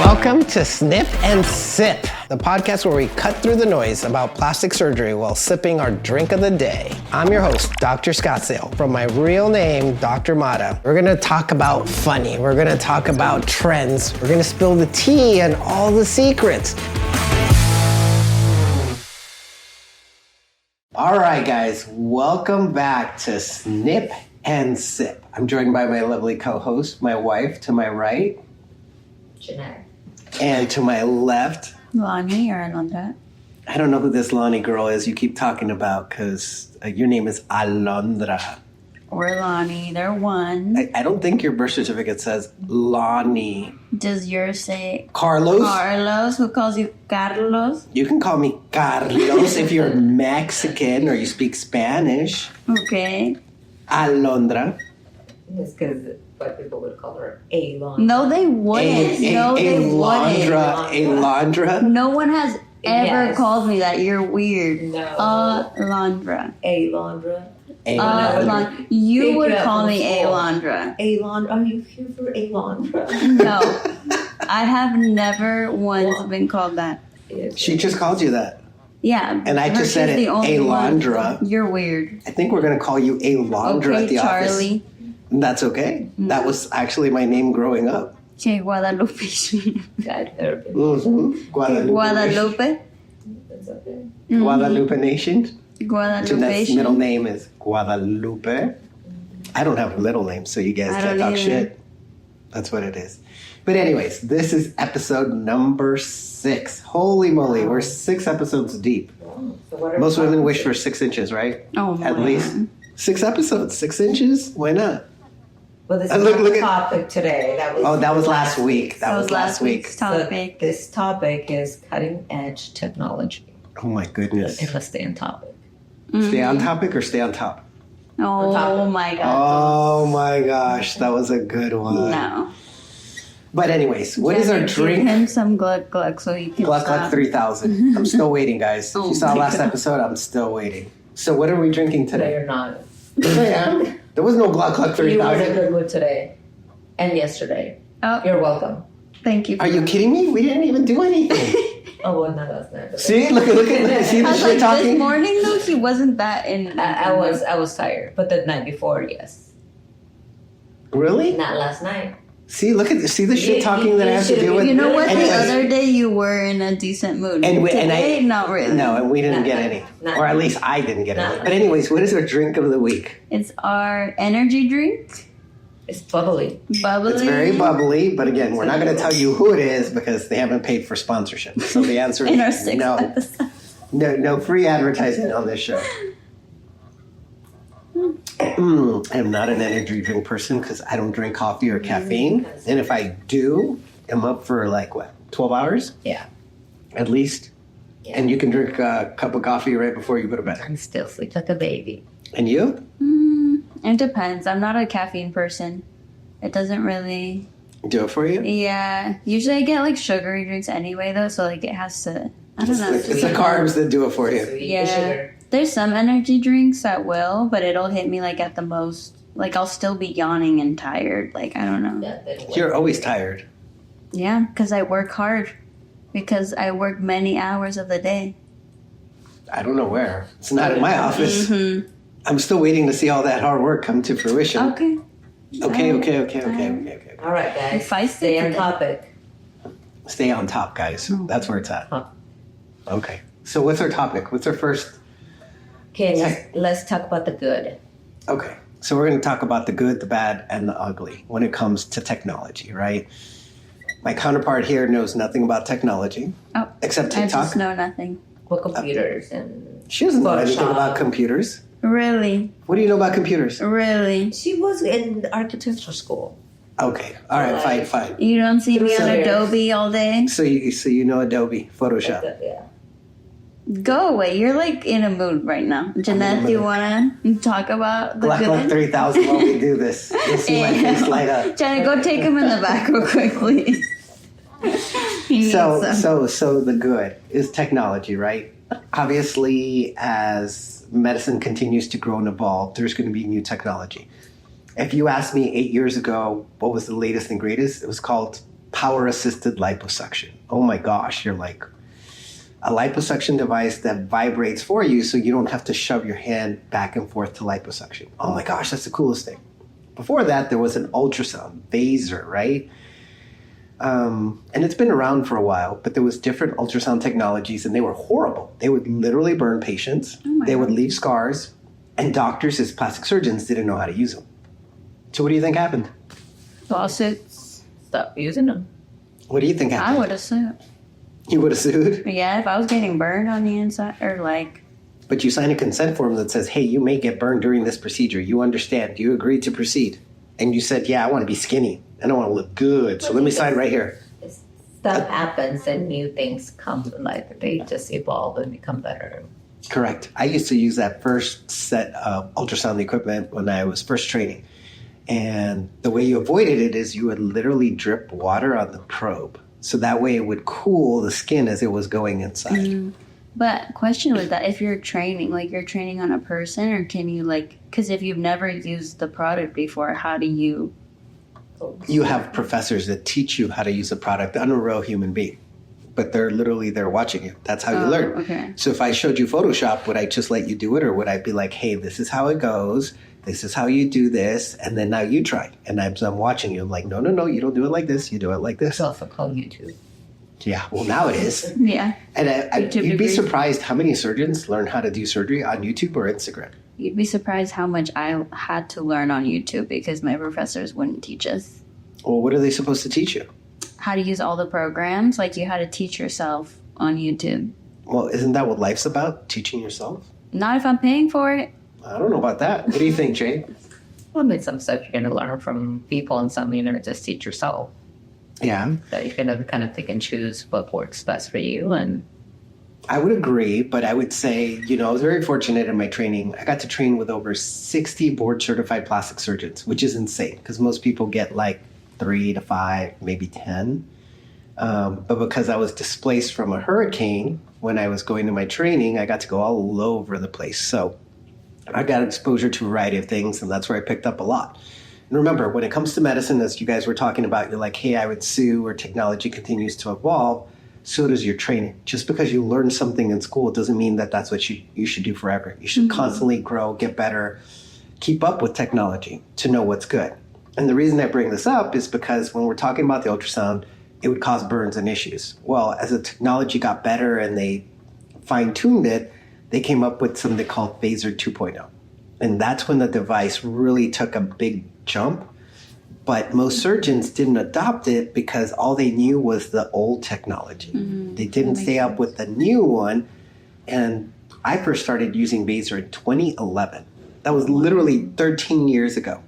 Welcome to Snip and Sip, the podcast where we cut through the noise about plastic surgery while sipping our drink of the day. I'm your host, Dr. Scottsdale, from my real name, Dr. Mata. We're gonna talk about funny, we're gonna talk about trends, we're gonna spill the tea and all the secrets. All right, guys, welcome back to Snip and Sip. I'm joined by my lovely co-host, my wife to my right. Jeanette. And to my left, Lonnie or Alondra? I don't know who this Lonnie girl is you keep talking about because your name is Alondra. Or Lonnie, they're one. I don't think your birth certificate says Lonnie. Does yours say Carlos? Carlos? Who calls you Carlos? You can call me Carlos if you're Mexican or you speak Spanish. Okay. Alondra. It's because white people would call her Alondra. No, they wouldn't. No, they wouldn't. Alondra. No one has ever Yes. called me that. You're weird. No. Alondra. Alondra. You Pick would up call on me the floor. Alondra. Alondra. Are you here for Alondra? No. I have never once been called that. She just called you that. Yeah. And I just she's said it, the only Alondra. one. You're weird. I think we're going to call you Alondra Okay, at the Charlie. office. That's okay. That was actually my name growing up. Che Guadalupe. God, therapy. Mm-hmm. Guadalupe. It's okay. Guadalupe Nation. Guadalupe. Jeanette's middle name is Guadalupe. I don't have a middle name, so you guys I can't don't talk either. shit. That's what it is. But anyways, this is episode number 6. Holy moly, we're 6 episodes deep. So what are Most we women talking wish to? for 6 inches, right? Oh my At least God. 6 episodes, 6 inches. Why not? Well, this And is look- not look the at- topic today. That was last week. That was last week. week's So topic. this topic is cutting edge technology. Oh my goodness. If let's stay on topic. Stay on topic or stay on top? Oh topic. my God. Oh my gosh, that was a good one. No. But anyways, what is our Give drink? him some Gluck Gluck so he can Gluck stop. Gluck 3000. I'm still waiting, guys. If Oh you saw my last God. episode, I'm still waiting. So what are we drinking Today today? or not. Yeah. There was no Gluck Gluck You were in a 3000. good mood today. And yesterday. Oh, You're welcome. thank you. Are you kidding me? We didn't even do anything. Oh, well, no, that's not. See? Look at see I the was shit like, this talking? morning though, he wasn't that in. I was tired, but the night before, yes. Really? Not last night. See, see the shit You- talking that I have to you deal with? You know what? Anyways. The other day you were in a decent mood. And Today, not really. No, and we didn't Not- get not- any. not- Or at least I didn't get not- any. But anyways, what is our drink of the week? It's our energy drink. It's bubbly. Bubbly. It's very bubbly, but again, we're not going to tell you who it is because they haven't paid for sponsorship. So the answer is In our 6th no. episode. No free advertising on this show. I'm not an energy drink person because I don't drink coffee or caffeine. And if I do, I'm up for like, what, 12 hours Yeah. at least? Yeah. And you can drink a cup of coffee right before you go to bed. I'm still sleep like a baby. And you? It depends. I'm not a caffeine person. It doesn't really. Do it for you? Yeah. Usually I get like sugary drinks anyway though, so like it has to. I don't know. It's the carbs that do it for you. Sweet Yeah. sugar. There's some energy drinks that will, but it'll hit me like at the most. Like I'll still be yawning and tired. Like I don't know. Yeah, then You're always tired. Yeah, because I work hard. Because I work many hours of the day. I don't know where. It's not in my office. Mm-hmm. I'm still waiting to see all that hard work come to fruition. Okay. Okay. All right, guys. If I stay on stick to topic. Stay on top, guys. That's where it's at. Huh. Okay. So what's our topic? What's our first? Okay, let's talk about the good. Okay. So we're going to talk about the good, the bad, and the ugly when it comes to technology, right? My counterpart here knows nothing about technology Oh, except I TikTok. just know nothing. What computers and She doesn't know anything Photoshop. about computers. Really? What do you know about computers? Really? she was in architectural school. Okay. All right. Fine. You don't see me on So- Adobe all day? So you know Adobe Photoshop. Yeah. Go away. You're like in a mood right now. Jeanette, do you want to talk about the Gluck Gluck good? 3000 while we do this. You'll see my face light up. Jeanette, go take him in the back real quick, please. He needs some. So the good is technology, right? Obviously, as medicine continues to grow and evolve, there's going to be new technology. If you asked me 8 years ago what was the latest and greatest, it was called power-assisted liposuction. Oh my gosh, you're like a liposuction device that vibrates for you so you don't have to shove your hand back and forth to liposuction. Oh my gosh, that's the coolest thing. Before that, there was an ultrasound, Vaser, right? And it's been around for a while, but there was different ultrasound technologies and they were horrible. They would literally burn patients. They would leave scars, and doctors as plastic surgeons didn't know how to use them. So what do you think happened? Lawsuits. Stop using them. What do you think happened? I would have sued. You would have sued? Yeah, if I was getting burned on the inside, or like... But you sign a consent form that says, hey, you may get burned during this procedure. You understand. You agreed to proceed. And you said, yeah, I want to be skinny. I don't want to look good. So let me sign right here. Stuff happens and new things come to life. They just evolve and become better. Correct. I used to use that first set of ultrasound equipment when I was first training. And the way you avoided it is you would literally drip water on the probe. So that way it would cool the skin as it was going inside. But question was that if you're training, like you're training on a person, or can you like, because if you've never used the product before, how do you? You have professors that teach you how to use a product on a real human being, but they're literally there watching you. That's how you learn. Okay. So if I showed you Photoshop, would I just let you do it, or would I be like, hey, this is how it goes. This is how you do this, and then now you try. And as I'm watching you, I'm like, no, you don't do it like this. You do it like this. It's also called YouTube. Yeah, well, now it is. Yeah. And you'd be surprised how many surgeons learn how to do surgery on YouTube or Instagram. You'd be surprised how much I had to learn on YouTube because my professors wouldn't teach us. Well, what are they supposed to teach you? How to use all the programs. Like you had to teach yourself on YouTube. Well, isn't that what life's about? Teaching yourself? Not if I'm paying for it. I don't know about that. What do you think, Jay? Well, I mean, some stuff you're going to learn from people and some you're going to just teach yourself. Yeah. That you can kind of pick and choose what works best for you. And I would agree, but I would say, I was very fortunate in my training. I got to train with over 60 board-certified plastic surgeons, which is insane because most people get like 3 to 5, maybe 10. But because I was displaced from a hurricane when I was going to my training, I got to go all over the place. So I got exposure to a variety of things, and that's where I picked up a lot. And remember, when it comes to medicine, as you guys were talking about, you're like, hey, I would sue, or technology continues to evolve. So does your training. Just because you learn something in school doesn't mean that that's what you should do forever. You should constantly grow, get better, keep up with technology to know what's good. And the reason I bring this up is because when we're talking about the ultrasound, it would cause burns and issues. Well, as the technology got better and they fine-tuned it, they came up with something called Vaser 2.0. And that's when the device really took a big jump. But most surgeons didn't adopt it because all they knew was the old technology. They didn't stay up with the new one. And I first started using Vaser in 2011. That was literally 13 years ago.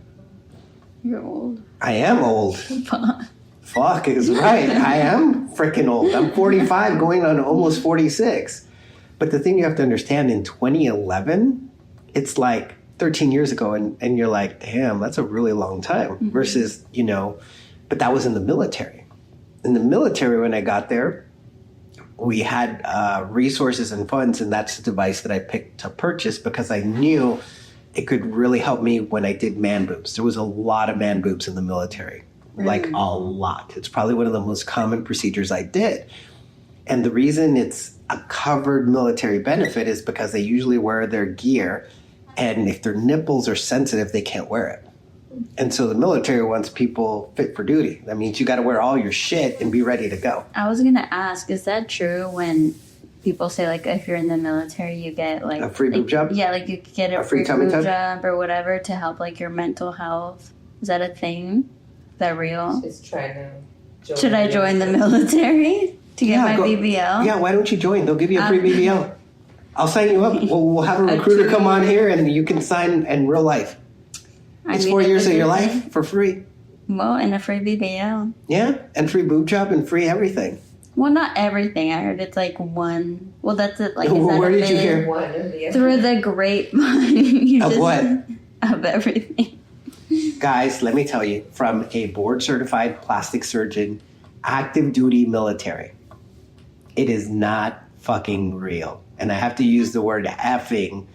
You're old. I am old. Fuck is right. I am freaking old. I'm 45 going on almost 46. But the thing you have to understand, in 2011, it's like 13 years ago, and you're like, damn, that's a really long time. Versus, but that was in the military. In the military, when I got there, we had resources and funds, and that's the device that I picked to purchase because I knew it could really help me when I did man boobs. There was a lot of man boobs in the military, like a lot. It's probably one of the most common procedures I did. And the reason it's a covered military benefit is because they usually wear their gear, and if their nipples are sensitive, they can't wear it. And so the military wants people fit for duty. That means you got to wear all your shit and be ready to go. I was going to ask, is that true when people say, like, if you're in the military, you get, like... A free boob job? Yeah, like, you get a free tummy boob tuck? job or whatever to help, like, your mental health. Is that a thing? Is that real? She's trying to Should I join the military to get my BBL? Yeah, why don't you join? They'll give you a free BBL. I'll sign you up. We'll have a recruiter come on here, and you can sign in real life. It's 4 years of your life for free. Well, and a free BBL. Yeah, and free boob job and free everything. Well, not everything. I heard it's like one. Well, that's it. Like, Where did you hear? Through the grapevine. Of what? Of everything. Guys, let me tell you, from a board-certified plastic surgeon, active duty military, it is not fucking real. And I have to use the word effing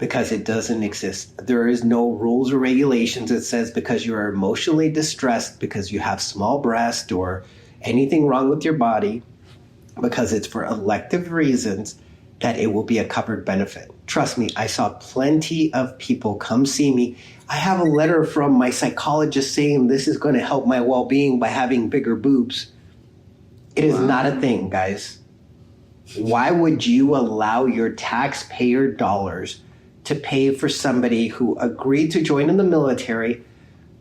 because it doesn't exist. There is no rules or regulations that says because you're emotionally distressed, because you have small breast or anything wrong with your body, because it's for elective reasons, that it will be a covered benefit. Trust me, I saw plenty of people come see me. I have a letter from my psychologist saying this is going to help my well-being by having bigger boobs. It is not a thing, guys. Why would you allow your taxpayer dollars to pay for somebody who agreed to join in the military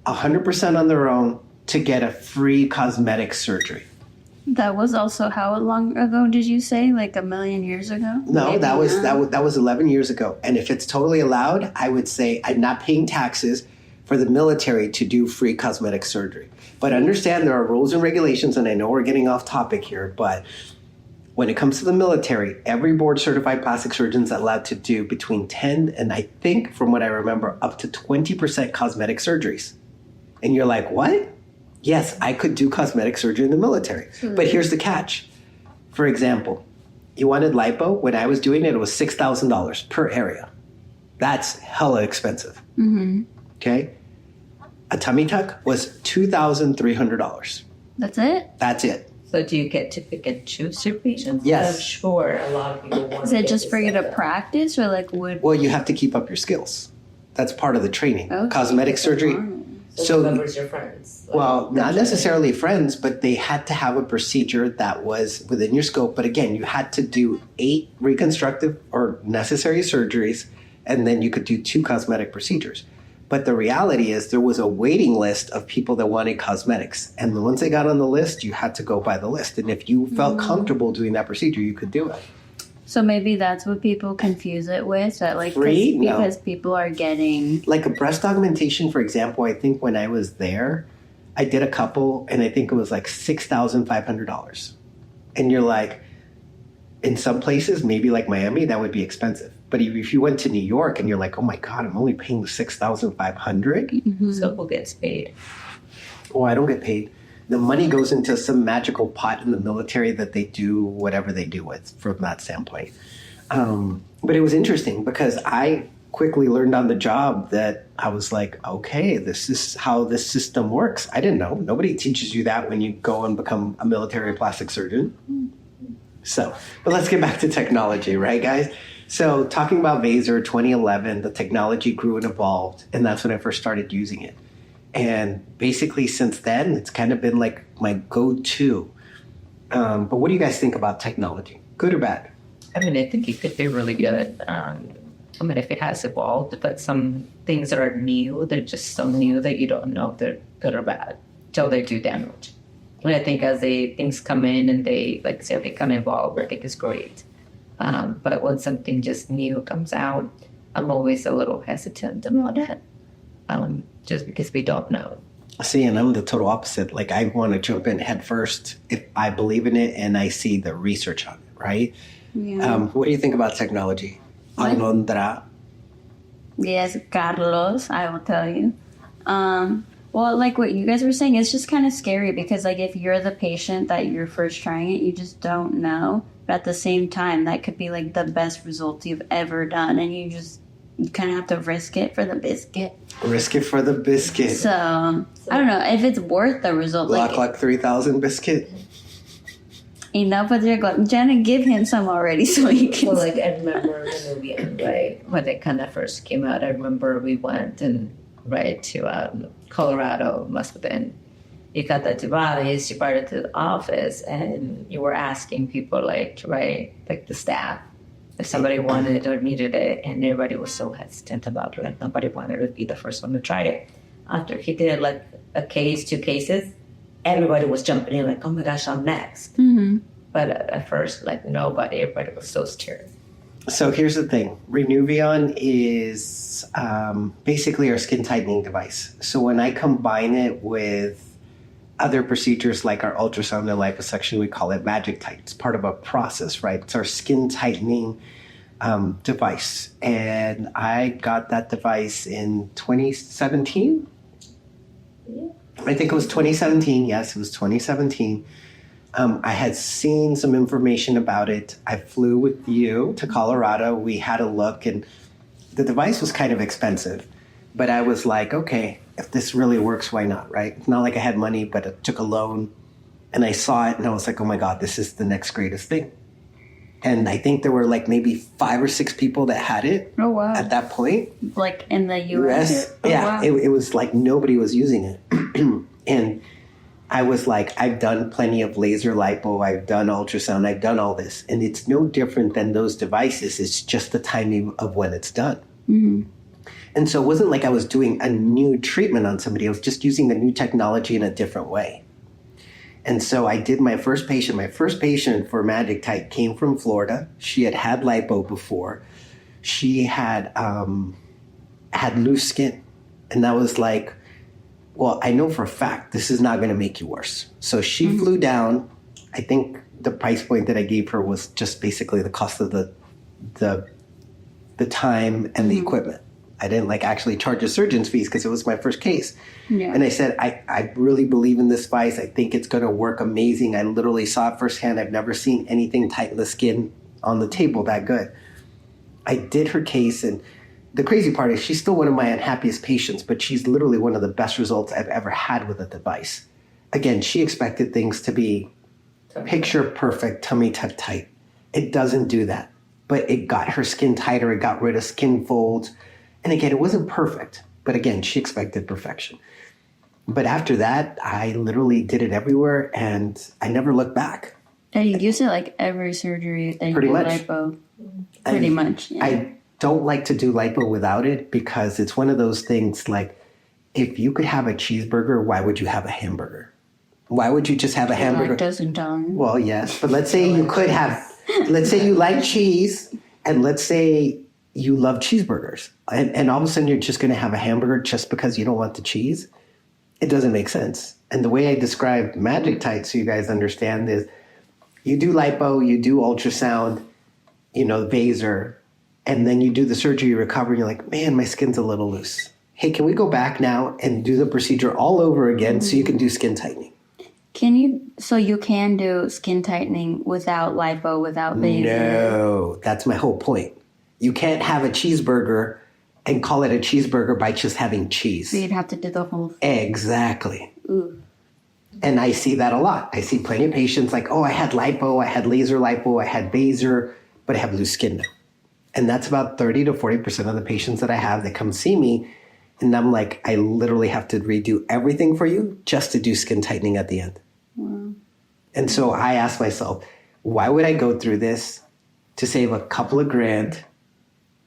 100% on their own to get a free cosmetic surgery? That was also how long ago did you say? Like a million years ago? No, Maybe that was not. 11 years ago. And if it's totally allowed, I would say I'm not paying taxes for the military to do free cosmetic surgery. But understand there are rules and regulations, and I know we're getting off topic here, but when it comes to the military, every board-certified plastic surgeon is allowed to do between 10 and I think, from what I remember, up to 20% cosmetic surgeries. And you're like, what? Yes, I could do cosmetic surgery in the military. But here's the catch. For example, you wanted lipo. When I was doing it, it was $6,000 per area. That's hella expensive. Okay? A tummy tuck was $2,300. That's it? That's it. So do you get to pick and choose your patients? Yes. I'm sure a lot of people want Is it just for you to practice or like would... Well, you have to keep up your skills. That's part of the training. Okay. Cosmetic surgery. So members, your friends. Well, not necessarily friends, but they had to have a procedure that was within your scope. But again, you had to do 8 reconstructive or necessary surgeries, and then you could do 2 cosmetic procedures. But the reality is there was a waiting list of people that wanted cosmetics. And once they got on the list, you had to go by the list. And if you felt comfortable doing that procedure, you could do it. So maybe that's what people confuse it with, that like Free? No. because people are getting... Like a breast augmentation, for example, I think when I was there, I did a couple, and I think it was like $6,500. And you're like, in some places, maybe like Miami, that would be expensive. But if you went to New York and you're like, oh my God, I'm only paying $6,500. So who gets paid? Oh, I don't get paid. The money goes into some magical pot in the military that they do whatever they do with from that standpoint. But it was interesting because I quickly learned on the job that I was like, okay, this is how this system works. I didn't know. Nobody teaches you that when you go and become a military plastic surgeon. So, but let's get back to technology, right, guys? So talking about Vaser 2011, the technology grew and evolved, and that's when I first started using it. And basically since then, it's kind of been like my go-to. But what do you guys think about technology? Good or bad? I mean, I think it could be really good. I mean, if it has evolved, but some things that are new, they're just so new that you don't know if they're good or bad till they do damage. And I think as things come in and they, like I said, they kind of evolve, I think it's great. But when something just new comes out, I'm always a little hesitant about it, just because we don't know. See, and I'm the total opposite. Like, I want to jump in head first if I believe in it and I see the research on it, right? Yeah. What do you think about technology? Alondra? Yes, Carlos, I will tell you. Well, like what you guys were saying, it's just kind of scary because, like, if you're the patient that you're first trying it, you just don't know. But at the same time, that could be, like, the best result you've ever done. And you kind of have to risk it for the biscuit. Risk it for the biscuit. So, I don't know if it's worth the result. Lock 3000 biscuit. Enough with your glove. Jenna, give him some already so he can... Well, like, I remember the movie, right, when it kind of first came out, I remember we went to Colorado, must have been. You got that device, you brought it to the office, and you were asking people, like the staff, if somebody wanted or needed it, and everybody was so hesitant about it. Nobody wanted to be the first one to try it. After he did like a case, 2 cases, everybody was jumping in like, oh my gosh, I'm next. Mm-hmm. But at first, like everybody was so scared. So here's the thing. Renuvion is basically our skin tightening device. So when I combine it with other procedures like our ultrasound and liposuction, we call it Magic Tight. It's part of a process, right? It's our skin tightening device. And I got that device in 2017. Yeah. I think it was 2017. Yes, it was 2017. I had seen some information about it. I flew with you to Colorado. We had a look, and the device was kind of expensive, but I was like, okay, if this really works, why not, right? It's not like I had money, but I took a loan and I saw it and I was like, oh my God, this is the next greatest thing. And I think there were like maybe 5 or 6 people that had it at that point. Like in the US? Oh, yeah, wow. It was like nobody was using it. And I was like, I've done plenty of laser lipo, I've done ultrasound, I've done all this. And it's no different than those devices. It's just the timing of when it's done. Mm-hmm. And so it wasn't like I was doing a new treatment on somebody. I was just using the new technology in a different way. And so I did my first patient. My first patient for Magic Tight came from Florida. She had had lipo before. She had loose skin. And that was like, well, I know for a fact this is not going to make you worse. So she flew down. I think the price point that I gave her was just basically the cost of the time and the equipment. I didn't like actually charge a surgeon's fees because it was my first case. Yeah. And I said, I really believe in this device. I think it's going to work amazing. I literally saw it firsthand. I've never seen anything tighten the skin on the table that good. I did her case, and the crazy part is she's still one of my unhappiest patients, but she's literally one of the best results I've ever had with a device. Again, she expected things to be picture perfect, tummy tuck tight. It doesn't do that, but it got her skin tighter. It got rid of skin folds. And again, it wasn't perfect, but again, she expected perfection. But after that, I literally did it everywhere and I never looked back. And you use it like every surgery that you do lipo? Pretty much. Yeah. I don't like to do lipo without it because it's one of those things like, if you could have a cheeseburger, why would you have a hamburger? Why would you just have a hamburger? Lactose intolerant. Well, yes, but let's say you could have, let's say you like cheese, and let's say you love cheeseburgers, and all of a sudden you're just going to have a hamburger just because you don't want the cheese. It doesn't make sense. And the way I describe Magic Tight, so you guys understand, is you do lipo, you do ultrasound, vaser, and then you do the surgery, you recover, and you're like, man, my skin's a little loose. Hey, can we go back now and do the procedure all over again so you can do skin tightening? So you can do skin tightening without lipo, without vaser? No, that's my whole point. You can't have a cheeseburger and call it a cheeseburger by just having cheese. So you'd have to do the whole thing. Exactly. Ooh. And I see that a lot. I see plenty of patients like, oh, I had lipo, I had laser lipo, I had vaser, but I have loose skin now. And that's about 30 to 40% of the patients that I have that come see me. And I'm like, I literally have to redo everything for you just to do skin tightening at the end. Wow. And so I ask myself, why would I go through this to save a couple of grand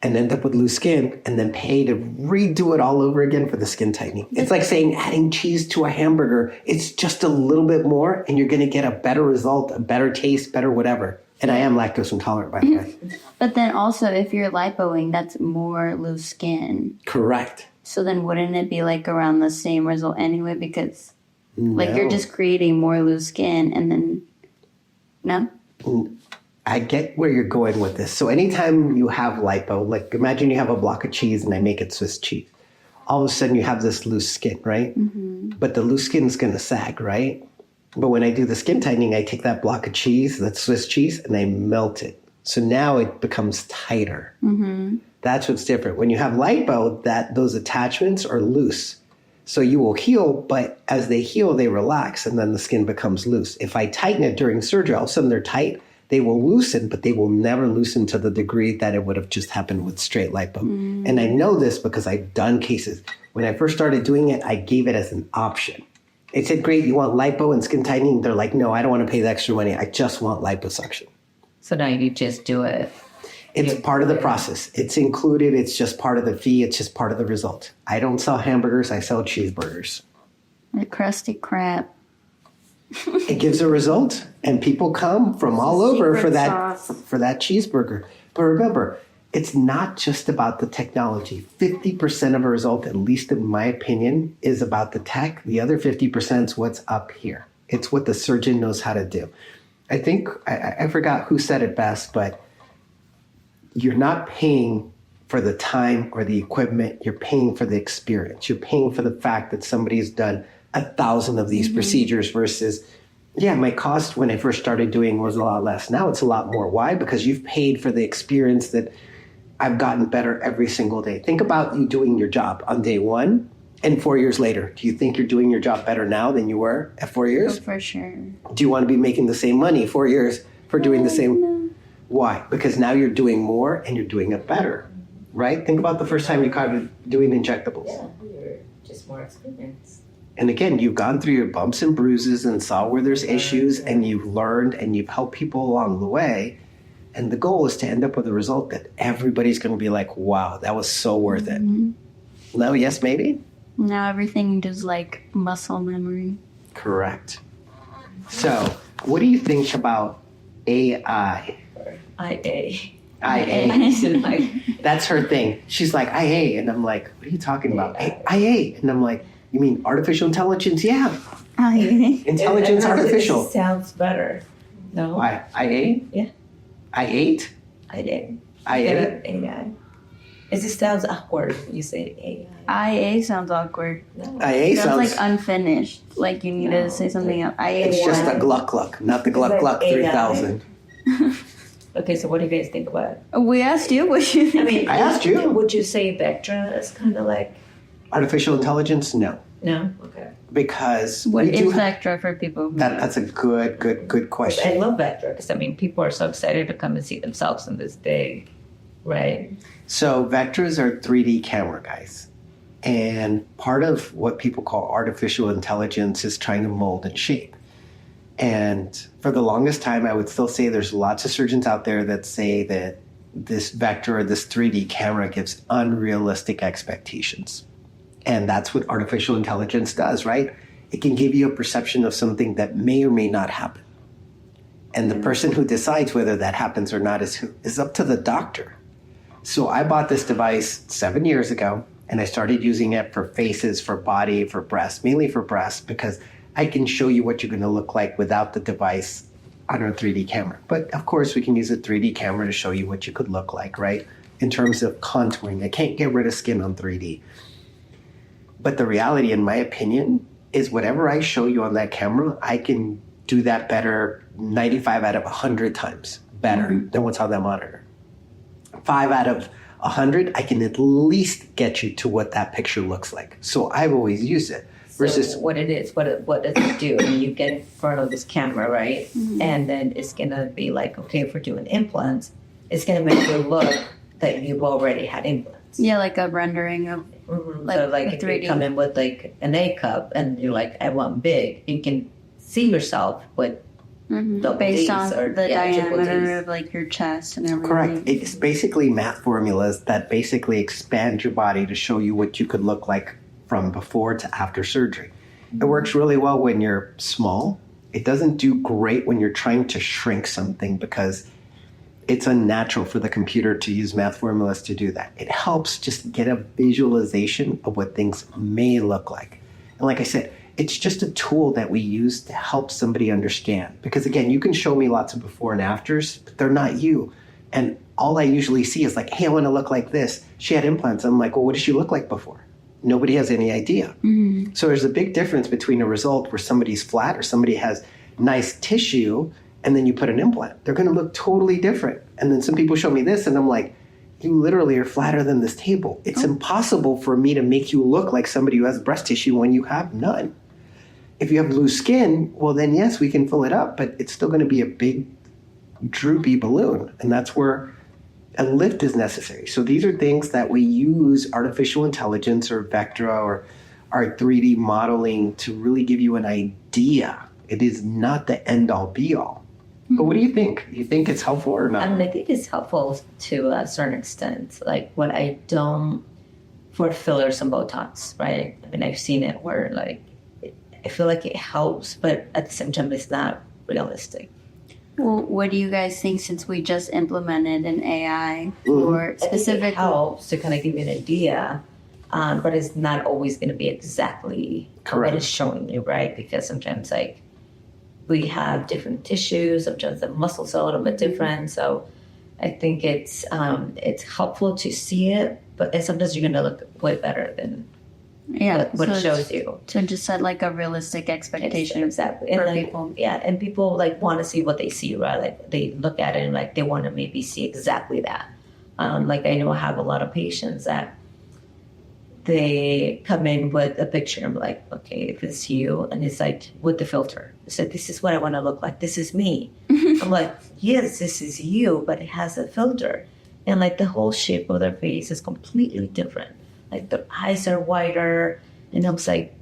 and end up with loose skin and then pay to redo it all over again for the skin tightening? It's like saying adding cheese to a hamburger. It's just a little bit more and you're going to get a better result, a better taste, better whatever. And I am lactose intolerant, by the way. But then also, if you're lipoing, that's more loose skin. Correct. So then wouldn't it be like around the same result anyway? Because like you're just creating more loose skin and then, no? I get where you're going with this. So anytime you have lipo, like imagine you have a block of cheese and I make it Swiss cheese. All of a sudden you have this loose skin, right? Mm-hmm. But the loose skin is going to sag, right? But when I do the skin tightening, I take that block of cheese, that Swiss cheese, and I melt it. So now it becomes tighter. Mm-hmm. That's what's different. When you have lipo, those attachments are loose. So you will heal, but as they heal, they relax, and then the skin becomes loose. If I tighten it during surgery, all of a sudden they're tight. They will loosen, but they will never loosen to the degree that it would have just happened with straight lipo. Mm. And I know this because I've done cases. When I first started doing it, I gave it as an option. It said, great, you want lipo and skin tightening? They're like, no, I don't want to pay the extra money. I just want liposuction. So now you just do it. It's part of the process. It's included. It's just part of the fee. It's just part of the result. I don't sell hamburgers. I sell cheeseburgers. The crusty crap. It gives a result, and people come from all over for that cheeseburger. But remember, it's not just about the technology. 50% of a result, at least in my opinion, is about the tech. The other 50% is what's up here. It's what the surgeon knows how to do. I think, I forgot who said it best, but you're not paying for the time or the equipment. You're paying for the experience. You're paying for the fact that somebody's done 1,000 of these procedures versus, my cost when I first started doing was a lot less. Now it's a lot more. Why? Because you've paid for the experience that I've gotten better every single day. Think about you doing your job on day one and 4 years later. Do you think you're doing your job better now than you were at 4 years? Oh, for sure. Do you want to be making the same money 4 years for doing the same? No. Why? Because now you're doing more and you're doing it better, right? Think about the first time you started doing injectables. Yeah, you're just more experienced. And again, you've gone through your bumps and bruises and saw where there's issues, and you've learned and you've helped people along the way. And the goal is to end up with a result that everybody's going to be like, wow, that was so worth it. No, yes, maybe? Now everything is like muscle memory. Correct. So, what do you think about AI? IA. IA. That's her thing. She's like, IA. And I'm like, what are you talking about? IA. And I'm like, you mean artificial intelligence? Yeah. Intelligence artificial. It sounds better. No? Why? IA? Yeah. I ate? I did. IA? AI. It just sounds awkward when you say AI. IA sounds awkward. No. IA Sounds sounds... like unfinished. Like you need to say something else. IA. It's just a Gluck Gluck, not the Gluck like Gluck AI. 3000. Okay, so what do you guys think about it? We asked you what you think. I mean, I asked you. Would you say Vectra is kind of like... Artificial intelligence? No. No? Okay. Because What we is do... Vectra for people? That's a good question. I love Vectra because, I mean, people are so excited to come and see themselves in this big, right? So vectors are 3D camera, guys. And part of what people call artificial intelligence is trying to mold and shape. And for the longest time, I would still say there's lots of surgeons out there that say that this vector or this 3D camera gives unrealistic expectations. And that's what artificial intelligence does, right? It can give you a perception of something that may or may not happen. And the person who decides whether that happens or not is up to the doctor. So I bought this device 7 years ago, and I started using it for faces, for body, for breast, mainly for breast, because I can show you what you're going to look like without the device on a 3D camera. But of course, we can use a 3D camera to show you what you could look like, right? In terms of contouring. I can't get rid of skin on 3D. But the reality, in my opinion, is whatever I show you on that camera, I can do that better 95 out of 100 times better than what's on that monitor. 5 out of 100, I can at least get you to what that picture looks like. So I've always used it. Versus so what it is, what does it do? I mean, you get in front of this camera, right? And then it's going to be like, okay, if we're doing implants, it's going to make you look that you've already had implants. Yeah, like a rendering of Like, so like if 3D. you come in with like an A cup and you're like, I want big, you can see yourself with double based Ds on or the triple diameter Ds. of like your chest and everything. correct. It's basically math formulas that basically expand your body to show you what you could look like from before to after surgery. It works really well when you're small. It doesn't do great when you're trying to shrink something because it's unnatural for the computer to use math formulas to do that. It helps just get a visualization of what things may look like. And like I said, it's just a tool that we use to help somebody understand. Because again, you can show me lots of before and afters, but they're not you. And all I usually see is like, hey, I want to look like this. She had implants. I'm like, well, what did she look like before? Nobody has any idea. So there's a big difference between a result where somebody's flat or somebody has nice tissue and then you put an implant. They're going to look totally different. And then some people show me this and I'm like, you literally are flatter than this table. It's impossible for me to make you look like somebody who has breast tissue when you have none. If you have loose skin, well then yes, we can fill it up, but it's still going to be a big droopy balloon. And that's where a lift is necessary. So these are things that we use artificial intelligence or Vectra or our 3D modeling to really give you an idea. It is not the end all be all. But what do you think? You think it's helpful or not? I mean, I think it's helpful to a certain extent. Like what I don't, for fillers and Botox, right? I mean, I've seen it where like, I feel like it helps, but at the same time, it's not realistic. Well, what do you guys think since we just implemented an AI for I think specific it helps to kind of give you an idea, but it's not always going to be exactly Correct. what it's showing you, right? Because sometimes like we have different tissues, sometimes the muscles are a little bit different. So I think it's helpful to see it, but sometimes you're going to look way better than what it shows you. To just set like a realistic expectation Exactly. for And like, people. yeah, and people like want to see what they see, right? Like they look at it and like they want to maybe see exactly that. Like I know I have a lot of patients that they come in with a picture. I'm like, okay, if it's you, and it's like with the filter. I said, this is what I want to look like. This is me. I'm like, yes, this is you, but it has a filter. And like the whole shape of their face is completely different. Like their eyes are wider. And I was like,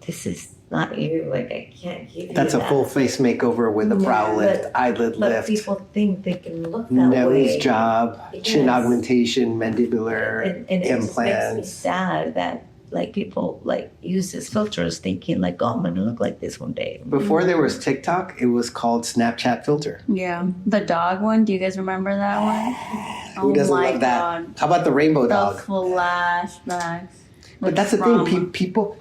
this is not you. Like I can't give you That's that. a full face makeover with a brow lift, eyelid But lift, people think they can look that nose way. job, chin Yes. augmentation, mandibular And it just makes me implants. sad that like people like use these filters thinking like, oh, I'm gonna look like this one day. Before there was TikTok, it was called Snapchat filter. Yeah. The dog one, do you guys remember that one? Who doesn't my love that? God. How about the rainbow The dog? flashbacks. But that's the thing, people.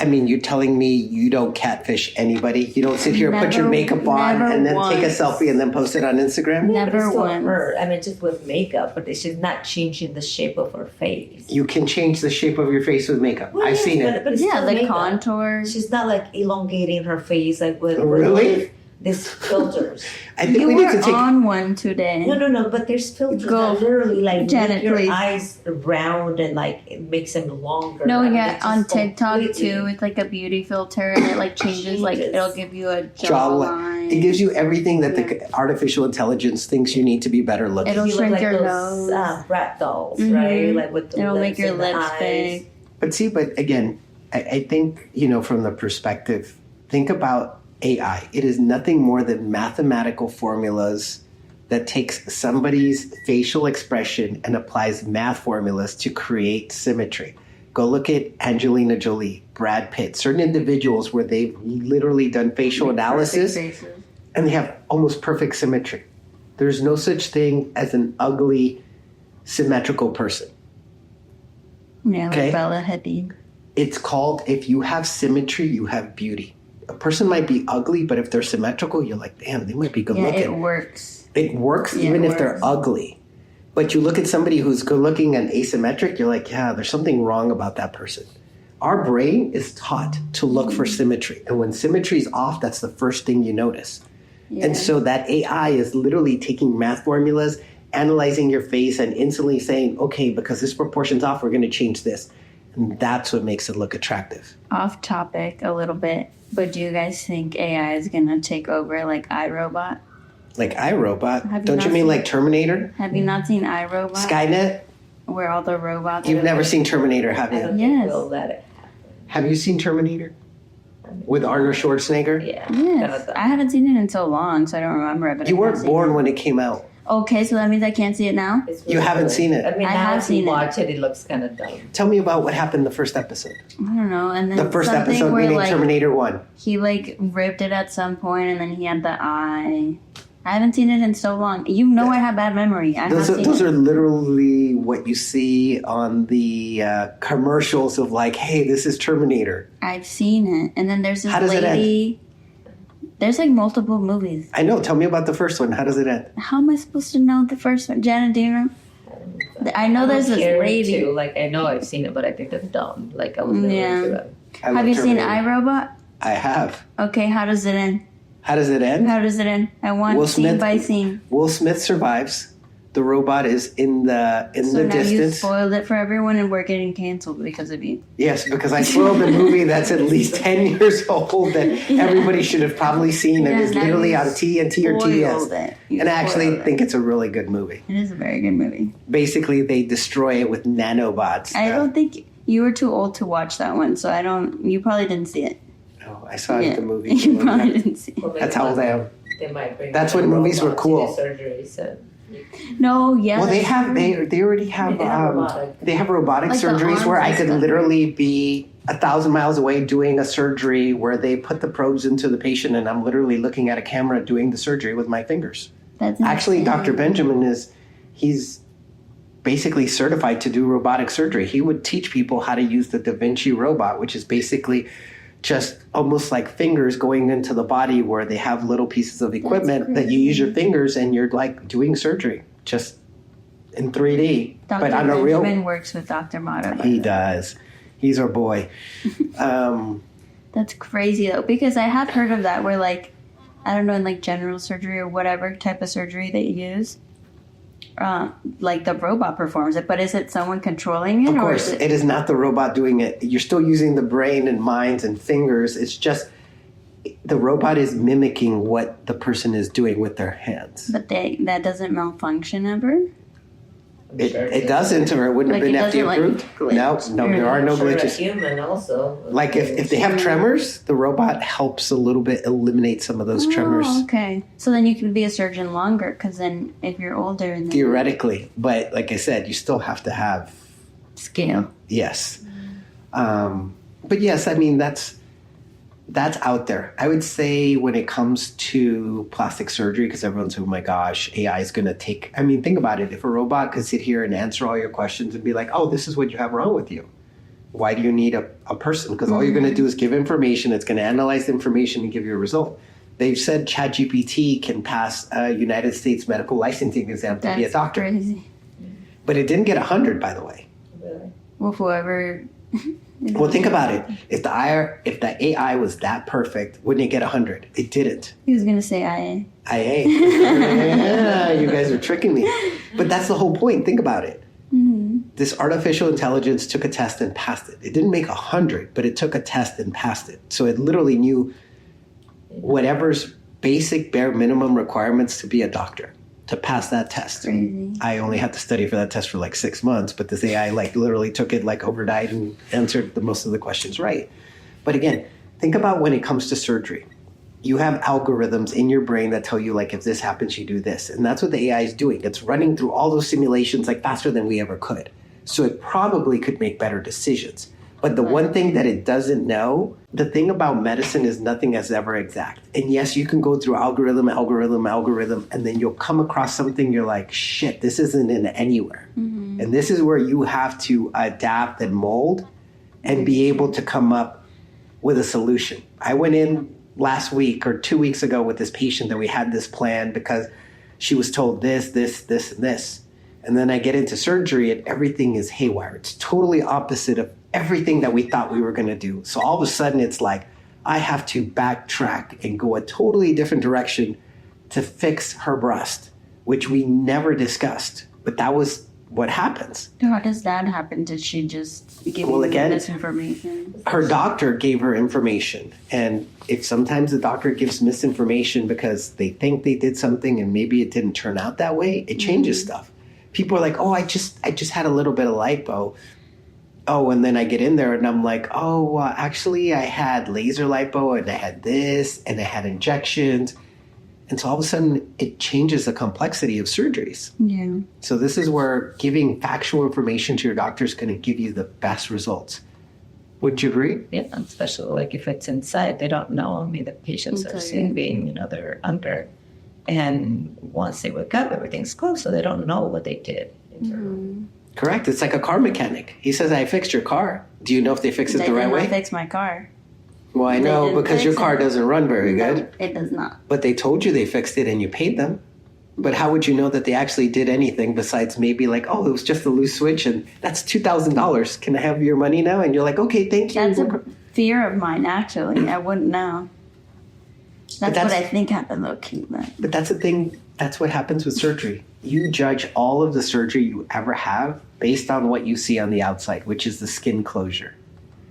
I mean, you're telling me you don't catfish anybody? You don't sit here, put your Never- makeup on, never and then take a once. selfie and then post it on Instagram? Yeah, but it's Never still once. her. I mean, just with makeup, but she's not changing the shape of her face. You can change the shape of your face with makeup. Well, I've yes, seen it. But it's Yeah, still the makeup. contours. She's not like elongating her face like with Really? these filters. I think You we were need to take. on one today. No, but there's filters Go. that literally like Janet, make your please. eyes round and like it makes them longer. No, I mean, yeah, it's on just TikTok completely- too. It's like a beauty filter, and it like changes. Like Changes. it'll give you a Jawline. jawline. It gives you everything that the artificial intelligence thinks you need to be better looking. It'll You look shrink like your those, nose. rat dolls, Mhm. right? Like with the It'll lips make your and the lips eyes. big. But see, again, I think, from the perspective, think about AI. It is nothing more than mathematical formulas that takes somebody's facial expression and applies math formulas to create symmetry. Go look at Angelina Jolie, Brad Pitt, certain individuals where they've literally done facial analysis Perfect faces. and they have almost perfect symmetry. There's no such thing as an ugly, symmetrical person. Yeah, like Okay. Bella Hadid. It's called, if you have symmetry, you have beauty. A person might be ugly, but if they're symmetrical, you're like, damn, they might be good Yeah, looking. it works. It works Yeah, even it if they're works. ugly. But you look at somebody who's good looking and asymmetric, you're like, yeah, there's something wrong about that person. Our brain is taught to look for symmetry. And when symmetry is off, that's the first thing you notice. Yeah. And so that AI is literally taking math formulas, analyzing your face, and instantly saying, okay, because this proportion's off, we're going to change this. And that's what makes it look attractive. Off topic a little bit, but do you guys think AI is gonna take over like iRobot? Like iRobot. Have you Don't not you mean seen- like Terminator? Have you not seen iRobot? Skynet? Where all the robots You've are never seen Terminator, have I you? don't Yes. think we'll let it happen. Have you seen Terminator? With Arnold Schwarzenegger? Yeah. Yes, I haven't seen it in so long, so I don't remember it. But You I have weren't seen born when it came out. it. Okay, so that means I can't see it now. It's You haven't good. seen it. I mean, I now have if seen you it. watch it, it looks kind of dumb. Tell me about what happened the first episode. I don't know. And then The first something episode where meaning like Terminator 1. he like ripped it at some point, and then he had the eye. I haven't seen it in so long. You know, I have bad memory. I have seen Those it. are literally what you see on the commercials of like, hey, this is Terminator. I've seen it, and then there's this How does it end? lady. There's like multiple movies. I know. Tell me about the first one. How does it end? How am I supposed to know the first one? Janet, do you know? I know there's this Scared lady. Too. Like, I know I've seen it, but I think it's dumb. Like, I was never Yeah. into it. I Have love you seen Terminator. iRobot? I have. Okay, how does it end? How does it end? How does it end? I want Will scene Smith- by scene. Will Smith survives. The robot is in the So now you distance. spoiled it for everyone, and we're getting canceled because of you. Yes, because I spoiled the movie that's at least 10 years old that everybody should have probably seen and Yeah, is now literally you out of TNT or TBS. Spoiled it. You And I actually spoiled it. think it's a really good movie. It is a very good movie. Basically, they destroy it with nanobots. I don't think you were too old to watch that one, so I don't. You probably didn't see it. No, I saw it at the movie. You probably didn't see it. Well, maybe That's how old I am. They might bring That's back when movies were robots cool. to do surgery, so. No, yeah. Well, they that's have true. they already have They have robotic. they have robotic Like the surgeries arms where I and could stuff. literally be 1,000 miles away doing a surgery where they put the probes into the patient and I'm literally looking at a camera doing the surgery with my fingers. That's Actually, insane. Dr. Benjamin he's basically certified to do robotic surgery. He would teach people how to use the Da Vinci robot, which is basically just almost like fingers going into the body where they have little pieces of equipment that you use your fingers and you're like doing surgery just in 3D. Dr. But on a Benjamin real, works with Dr. Mata. by he the way. does. He's our boy. That's crazy though, because I have heard of that where like, I don't know, in like general surgery or whatever type of surgery they use, like the robot performs it, but is it someone controlling it? Of course, or is it is not the robot doing it. You're still using the brain and minds and fingers. It's just the robot is mimicking what the person is doing with their hands. But that doesn't malfunction ever? It doesn't, or it wouldn't have been FDA approved. No, there are no glitches. Human also. Like if they have tremors, the robot helps a little bit eliminate some of those tremors. Oh, okay. So then you can be a surgeon longer, because then if you're older... And Theoretically. But like I said, you still have to have... Scale. Yes. But yes, I mean, that's out there. I would say when it comes to plastic surgery, because everyone's, oh my gosh, AI is going to take... I mean, think about it. If a robot could sit here and answer all your questions and be like, oh, this is what you have wrong with you. Why do you need a person? Because all you're going to do is give information. It's going to analyze the information and give you a result. They've said ChatGPT can pass a United States medical licensing exam to be a doctor. Crazy. But it didn't get 100, by the way. Really? Well, whoever... Well, think about it. If the AI was that perfect, wouldn't it get 100? It didn't. He was going to say IA. IA. Yeah, you guys are tricking me. But that's the whole point. Think about it. Mm-hmm. This artificial intelligence took a test and passed it. It didn't make 100, but it took a test and passed it. So it literally knew whatever's basic bare minimum requirements to be a doctor, to pass that test. Crazy. I only had to study for that test for like 6 months, but this AI like literally took it like overnight and answered most of the questions right. But again, think about when it comes to surgery. You have algorithms in your brain that tell you like, if this happens, you do this. And that's what the AI is doing. It's running through all those simulations like faster than we ever could. So it probably could make better decisions. But the one thing that it doesn't know, the thing about medicine is nothing is ever exact. And yes, you can go through algorithm, and then you'll come across something you're like, shit, this isn't in anywhere. Mm-hmm. And this is where you have to adapt and mold and be able to come up with a solution. I went in last week or 2 weeks ago with this patient that we had this plan because she was told this, and this. And then I get into surgery and everything is haywire. It's totally opposite of everything that we thought we were going to do. So all of a sudden it's like, I have to backtrack and go a totally different direction to fix her breast, which we never discussed. But that was what happens. How does that happen? Did she just give you misinformation? Her doctor gave her information. And if sometimes the doctor gives misinformation because they think they did something and maybe it didn't turn out that way, it changes stuff. People are like, oh, I just had a little bit of lipo. Oh, and then I get in there and I'm like, oh, actually I had laser lipo and I had this and I had injections. And so all of a sudden it changes the complexity of surgeries. Yeah. So this is where giving factual information to your doctor is going to give you the best results. Would you agree? Yeah, especially like if it's inside, they don't know. I mean, the patients are sleeping, they're under. And once they wake up, everything's closed, so they don't know what they did. Mm-hmm. Correct. It's like a car mechanic. He says, I fixed your car. Do you know if they fixed it the right way? They did not fix my car. Well, I know because your car doesn't run very good. It does not. But they told you they fixed it and you paid them. But how would you know that they actually did anything besides maybe like, oh, it was just a loose switch and that's $2,000. Can I have your money now? And you're like, okay, thank you. That's a fear of mine, actually. I wouldn't know. That's what I think happened, though, Caitlin. But that's the thing. That's what happens with surgery. You judge all of the surgery you ever have based on what you see on the outside, which is the skin closure.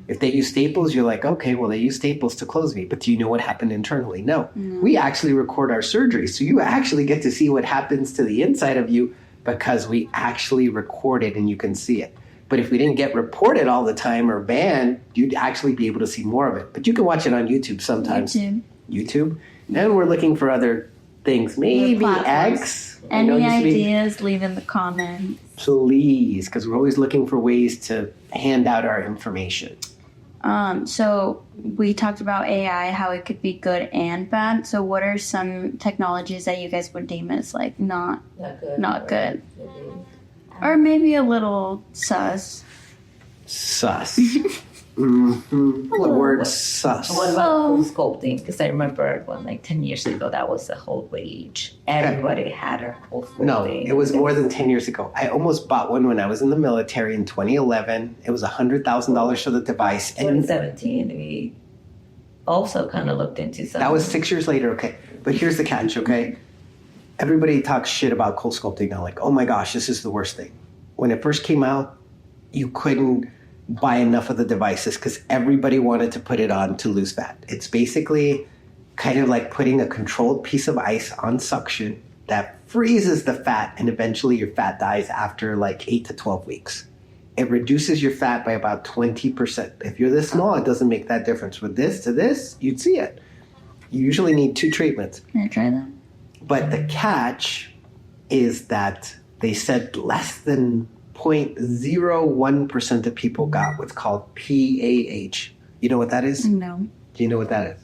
If they use staples, you're like, okay, well, they use staples to close me. But do you know what happened internally? No. We actually record our surgery. So you actually get to see what happens to the inside of you because we actually record it and you can see it. But if we didn't get reported all the time or banned, you'd actually be able to see more of it. But you can watch it on YouTube sometimes. YouTube. And we're looking for other things. Maybe X. Any ideas, leave in the comments. Please, because we're always looking for ways to hand out our information. So we talked about AI, how it could be good and bad. So what are some technologies that you guys would deem as like not good? Or maybe a little sus. Sus. Mm-hmm. The word sus. What about full sculpting? Because I remember like 10 years ago, that was the whole rage. Everybody had a full sculpting. No, it was more than 10 years ago. I almost bought one when I was in the military in 2011. It was $100,000 for the device. 2017, we also kind of looked into something. That was 6 years later, okay. But here's the catch, okay. everybody talks shit about cold sculpting now, like, oh my gosh, this is the worst thing. When it first came out, you couldn't buy enough of the devices because everybody wanted to put it on to lose fat. It's basically kind of like putting a controlled piece of ice on suction that freezes the fat, and eventually your fat dies after like 8 to 12 weeks. It reduces your fat by about 20%. If you're this small, it doesn't make that difference. With this to this, you'd see it. You usually need 2 treatments. Can I try that? But the catch is that they said less than 0.01% of people got what's called PAH. You know what that is? No. Do you know what that is?